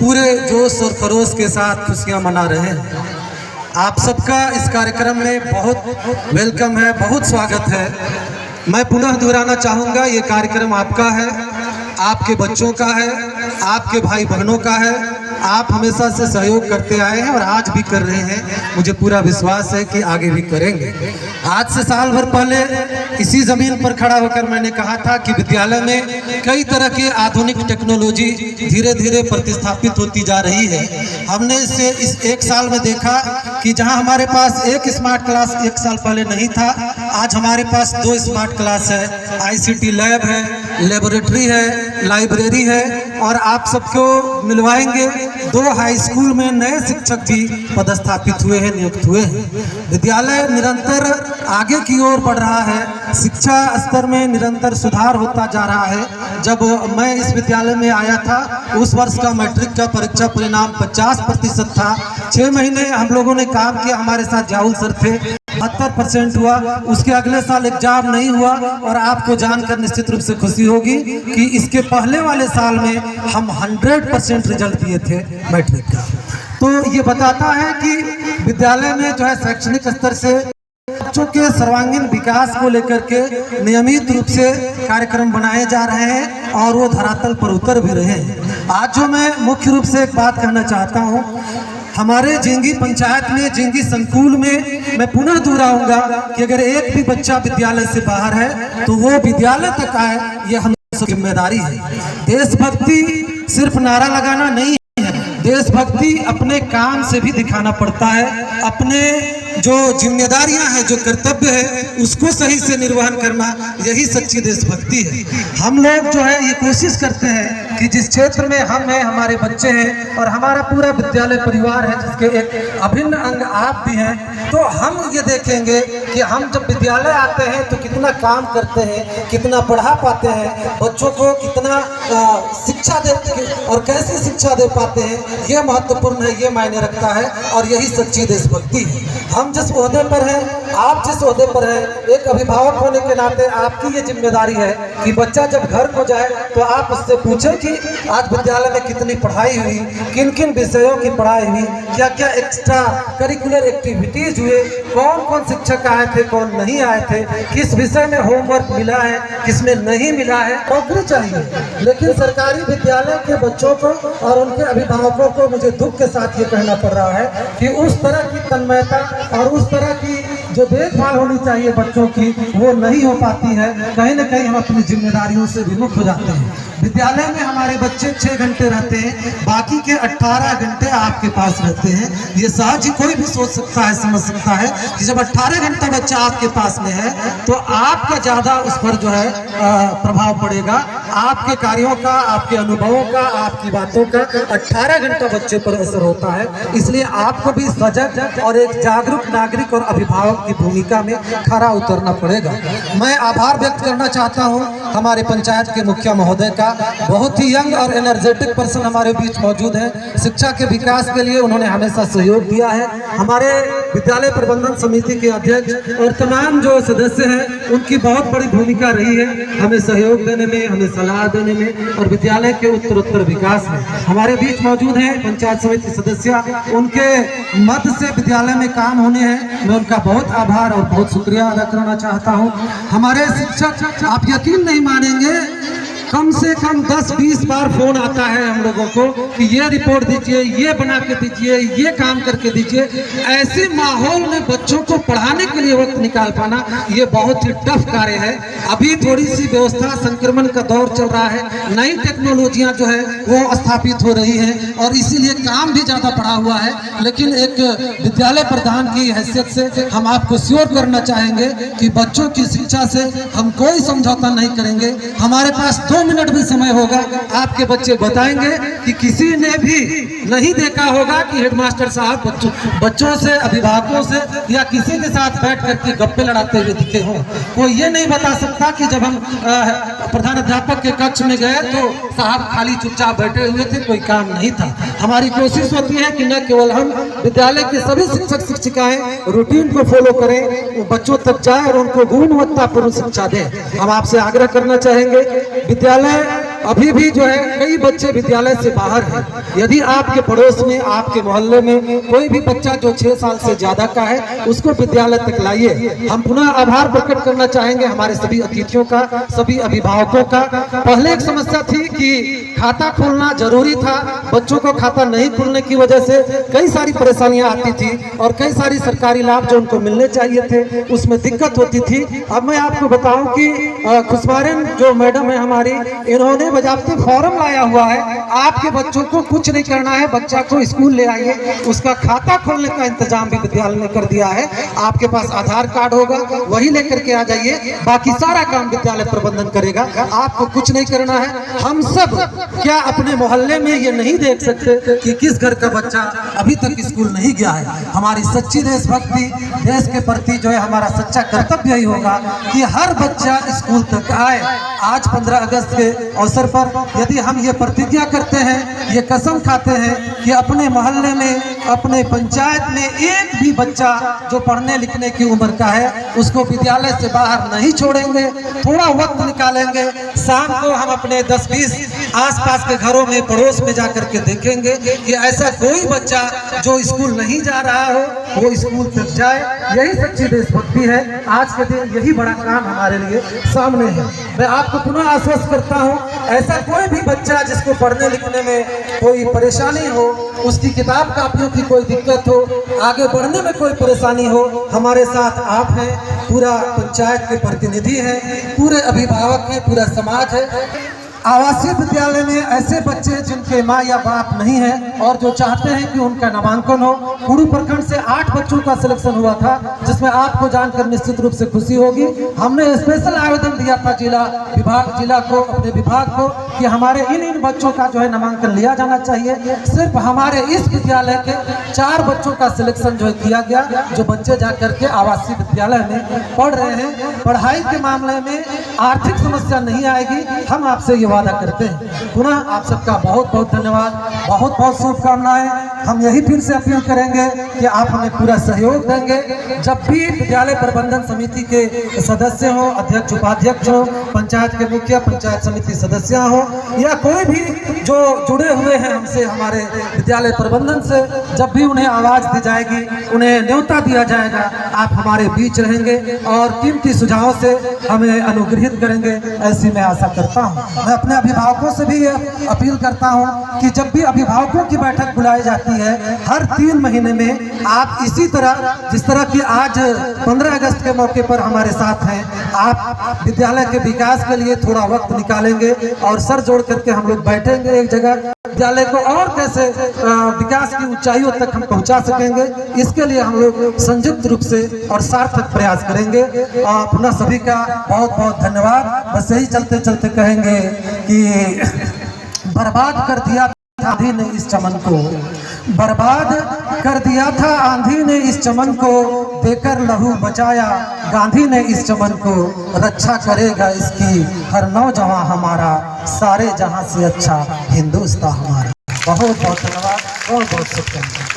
पूरे जोश और खरोश के साथ खुशियां मना रहे हैं। आप सबका इस कार्यक्रम में बहुत वेलकम है, बहुत स्वागत है। मैं पुनः दोहराना चाहूँगा, ये कार्यक्रम आपका है, आपके बच्चों का है, आपके भाई बहनों का है। आप हमेशा से सहयोग करते आए हैं और आज भी कर रहे हैं। मुझे पूरा विश्वास है कि आगे भी करेंगे। आज से साल भर पहले इसी ज़मीन पर खड़ा होकर मैंने कहा था कि विद्यालय में कई तरह के आधुनिक टेक्नोलॉजी धीरे धीरे प्रतिस्थापित होती जा रही है। हमने इसे इस एक साल में देखा कि जहां हमारे पास एक स्मार्ट क्लास एक साल पहले नहीं था, आज हमारे पास 2 स्मार्ट क्लास है, ICT लैब है, लेबोरेटरी है, लाइब्रेरी है और आप सबको मिलवाएंगे 2 हाई स्कूल में नए शिक्षक भी पदस्थापित हुए हैं, नियुक्त हुए हैं। विद्यालय निरंतर आगे की ओर बढ़ रहा है, शिक्षा स्तर में निरंतर सुधार होता जा रहा है। जब मैं इस विद्यालय में आया था उस वर्ष का मैट्रिक का परीक्षा परिणाम 50% था। 6 महीने हम लोगों ने काम किया, हमारे साथ जाहुल सर थे, 70% हुआ। उसके अगले साल एग्जाम नहीं हुआ और आपको जानकर निश्चित रूप से खुशी होगी कि इसके पहले वाले साल में हम 100% रिजल्ट दिए थे मैट्रिक का। तो ये बताता है कि विद्यालय में जो है शैक्षणिक स्तर से बच्चों के सर्वांगीण विकास को लेकर के नियमित रूप से कार्यक्रम बनाए जा रहे हैं और वो धरातल पर उतर भी रहे हैं। आज जो मैं मुख्य रूप से एक बात कहना चाहता हूँ, हमारे जिंगी पंचायत में, जिंगी संकुल में मैं पुनः दोहराऊंगा कि अगर एक भी बच्चा विद्यालय से बाहर है तो वो विद्यालय तक आए, ये हम सब जिम्मेदारी है। देशभक्ति सिर्फ नारा लगाना नहीं है, देशभक्ति अपने काम से भी दिखाना पड़ता है। अपने जो जिम्मेदारियां हैं, जो कर्तव्य है, उसको सही से निर्वहन करना, यही सच्ची देशभक्ति है। हम लोग जो है ये कोशिश करते हैं कि जिस क्षेत्र में हम हैं, हमारे बच्चे हैं और हमारा पूरा विद्यालय परिवार है जिसके एक अभिन्न अंग आप भी हैं, तो हम ये देखेंगे कि हम जब विद्यालय आते हैं तो कितना काम करते हैं, कितना पढ़ा पाते हैं, बच्चों को कितना शिक्षा देते और कैसी शिक्षा दे पाते हैं, ये महत्वपूर्ण है, ये मायने रखता है और यही सच्ची देशभक्ति है। हम जिस ओहदे पर हैं, आप जिस ओहदे पर हैं, एक अभिभावक होने के नाते आपकी ये जिम्मेदारी है कि बच्चा जब घर को जाए तो आप उससे पूछें कि आज विद्यालय में कितनी पढ़ाई हुई, किन किन विषयों की पढ़ाई हुई, क्या क्या एक्स्ट्रा करिकुलर एक्टिविटीज हुए, कौन कौन शिक्षक आए थे, कौन नहीं आए थे, किस विषय में होमवर्क मिला है, किसमें नहीं मिला है, नौकरी चाहिए। लेकिन सरकारी विद्यालय के बच्चों को और उनके अभिभावकों को मुझे दुख के साथ ये कहना पड़ रहा है कि उस तरह की तन्मयता और उस तरह की जो देखभाल होनी चाहिए बच्चों की, वो नहीं हो पाती है। कहीं ना कहीं हम अपनी जिम्मेदारियों से विमुख हो जाते हैं। विद्यालय में हमारे बच्चे 6 घंटे रहते हैं, बाकी के 18 घंटे आपके पास रहते हैं। ये सहज ही कोई भी सोच सकता है, समझ सकता है कि जब 18 घंटा बच्चा आपके पास में है तो आपका ज़्यादा उस पर जो है प्रभाव पड़ेगा, आपके कार्यों का, आपके अनुभवों का, आपकी बातों का 18 घंटा बच्चे पर असर होता है। इसलिए आपको भी सजग और एक जागरूक नागरिक और अभिभावक की भूमिका में खरा उतरना पड़ेगा। मैं आभार व्यक्त करना चाहता हूं हमारे पंचायत के मुखिया महोदय का। बहुत ही यंग और एनर्जेटिक पर्सन हमारे बीच मौजूद है। शिक्षा के विकास के लिए उन्होंने हमेशा सहयोग दिया है। हमारे विद्यालय प्रबंधन समिति के अध्यक्ष और तमाम जो सदस्य हैं, उनकी बहुत बड़ी भूमिका रही है हमें सहयोग देने में, हमें सलाह देने में और विद्यालय के उत्तरोत्तर विकास में। हमारे बीच मौजूद हैं पंचायत समिति सदस्य, उनके मद से विद्यालय में काम होने हैं। मैं उनका बहुत आभार और बहुत शुक्रिया अदा करना चाहता हूं। हमारे शिक्षक, आप यकीन नहीं मानेंगे, कम से कम 10-20 बार फोन आता है हम लोगों को कि ये रिपोर्ट दीजिए, ये बना के दीजिए, ये काम करके दीजिए। ऐसे माहौल में बच्चों को पढ़ाने के लिए वक्त निकाल पाना ये बहुत ही टफ कार्य है। अभी थोड़ी सी व्यवस्था, संक्रमण का दौर चल रहा है, नई टेक्नोलॉजियां जो है वो स्थापित हो रही हैं और इसीलिए काम भी ज़्यादा बढ़ा हुआ है। लेकिन एक विद्यालय प्रधान की हैसियत से हम आपको श्योर करना चाहेंगे कि बच्चों की शिक्षा से हम कोई समझौता नहीं करेंगे। हमारे पास 2 मिनट भी समय होगा, आपके बच्चे बताएंगे कि किसी ने भी नहीं देखा होगा कि हेडमास्टर साहब बच्चों से, अभिभावकों से या किसी के साथ बैठ करके गप्पे लड़ाते हुए दिखे हों। कोई ये नहीं बता सकता कि जब हम प्रधान अध्यापक के कक्ष में गए तो साहब खाली चुपचाप बैठे हुए थे, कोई काम नहीं था। हमारी कोशिश होती है कि न केवल हम विद्यालय के सभी शिक्षक शिक्षिकाएं रूटीन को फॉलो करें, बच्चों तक जाए और उनको गुणवत्तापूर्ण शिक्षा दें। हम आपसे आग्रह करना चाहेंगे, विद्यालय अभी भी जो है कई बच्चे विद्यालय से बाहर हैं। यदि आपके पड़ोस में, आपके मोहल्ले में कोई भी बच्चा जो 6 साल से ज्यादा का है, उसको विद्यालय तक लाइए। हम पुनः आभार प्रकट करना चाहेंगे हमारे सभी अतिथियों का, सभी अभिभावकों का। पहले एक समस्या थी कि खाता खोलना जरूरी था, बच्चों को खाता नहीं खुलने की वजह से कई सारी परेशानियां आती थी और कई सारी सरकारी लाभ जो उनको मिलने चाहिए थे उसमें दिक्कत होती थी। अब मैं आपको बताऊं कि खुशबारन जो मैडम है हमारी, इन्होंने बजाते फॉर्म लाया हुआ है। आपके बच्चों को कुछ नहीं करना है, बच्चा को स्कूल ले आइए, उसका खाता खोलने का इंतजाम भी विद्यालय ने कर दिया है। आपके पास आधार कार्ड होगा, वही लेकर के आ जाइए, बाकी सारा काम विद्यालय प्रबंधन करेगा। आपको कुछ नहीं करना है। हम सब क्या अपने मोहल्ले में ये नहीं देख सकते कि किस घर का बच्चा अभी तक स्कूल नहीं गया है? हमारी सच्ची देशभक्ति, देश के प्रति जो है हमारा सच्चा कर्तव्य ही होगा कि हर बच्चा स्कूल तक आए। आज 15 अगस्त के अवसर पर यदि हम ये प्रतिज्ञा करते हैं, ये कसम खाते हैं कि अपने मोहल्ले में, अपने पंचायत में एक भी बच्चा जो पढ़ने लिखने की उम्र का है उसको विद्यालय से बाहर नहीं छोड़ेंगे। थोड़ा वक्त निकालेंगे, शाम को हम अपने 10-20 आसपास के घरों में, पड़ोस में जाकर के देखेंगे कि ऐसा कोई बच्चा जो स्कूल नहीं जा रहा हो वो स्कूल तक जाए। यही सच्ची देशभक्ति है। आज के दिन यही बड़ा काम हमारे लिए सामने है। मैं आपको पुनः आश्वस्त करता हूँ, ऐसा कोई भी बच्चा जिसको पढ़ने लिखने में कोई परेशानी हो, उसकी किताब कापियों की कोई दिक्कत हो, आगे बढ़ने में कोई परेशानी हो, हमारे साथ आप हैं, पूरा पंचायत के प्रतिनिधि हैं, पूरे अभिभावक हैं, पूरा समाज है। आवासीय विद्यालय में ऐसे बच्चे जिनके माँ या बाप नहीं है और जो चाहते हैं कि उनका नामांकन हो, कुड़ू प्रखंड से 8 बच्चों का सिलेक्शन हुआ था, जिसमें आपको जानकर निश्चित रूप से खुशी होगी। हमने स्पेशल आवेदन दिया था जिला को, अपने विभाग को, कि हमारे इन बच्चों का जो है नामांकन लिया जाना चाहिए। सिर्फ हमारे इस विद्यालय के 4 बच्चों का सिलेक्शन जो है किया गया, जो बच्चे जाकर के आवासीय विद्यालय में पढ़ रहे हैं। पढ़ाई के मामले में आर्थिक समस्या नहीं आएगी, हम आपसे ये वादा करते हैं। पुनः आप सबका बहुत बहुत धन्यवाद, बहुत बहुत शुभकामनाएं। हम यही फिर से अपील करेंगे कि आप हमें पूरा सहयोग देंगे। जब भी विद्यालय प्रबंधन समिति के सदस्य हो, अध्यक्ष उपाध्यक्ष हो, पंचायत के मुखिया, पंचायत समिति सदस्य हो, या कोई भी जो जुड़े हुए हैं हमसे, हमारे विद्यालय प्रबंधन से, जब भी उन्हें आवाज दी जाएगी, उन्हें न्योता दिया जाएगा, आप हमारे बीच रहेंगे और कीमती सुझावों से हमें अनुग्रहित करेंगे, ऐसी मैं आशा करता हूँ। मैं अपने अभिभावकों से भी अपील करता हूं कि जब भी अभिभावकों की बैठक बुलाई जाती है हर 3 महीने में, आप इसी तरह, जिस तरह की आज 15 अगस्त के मौके पर हमारे साथ हैं, आप विद्यालय के विकास के लिए थोड़ा वक्त निकालेंगे और सर जोड़ करके हम लोग बैठेंगे एक जगह, विद्यालय को और कैसे विकास की ऊंचाइयों तक हम पहुंचा सकेंगे, इसके लिए हम लोग संयुक्त रूप से और सार्थक प्रयास करेंगे। पुनः सभी का बहुत बहुत धन्यवाद। बस यही चलते चलते कहेंगे कि बर्बाद कर दिया था आंधी ने इस चमन को, बर्बाद कर दिया था आंधी ने इस चमन को, देकर लहू बचाया गांधी ने इस चमन को, रक्षा करेगा इसकी हर नौजवान हमारा, सारे जहां से अच्छा हिंदुस्तान हमारा। बहुत बहुत धन्यवाद, बहुत बहुत शुभकामनाएं।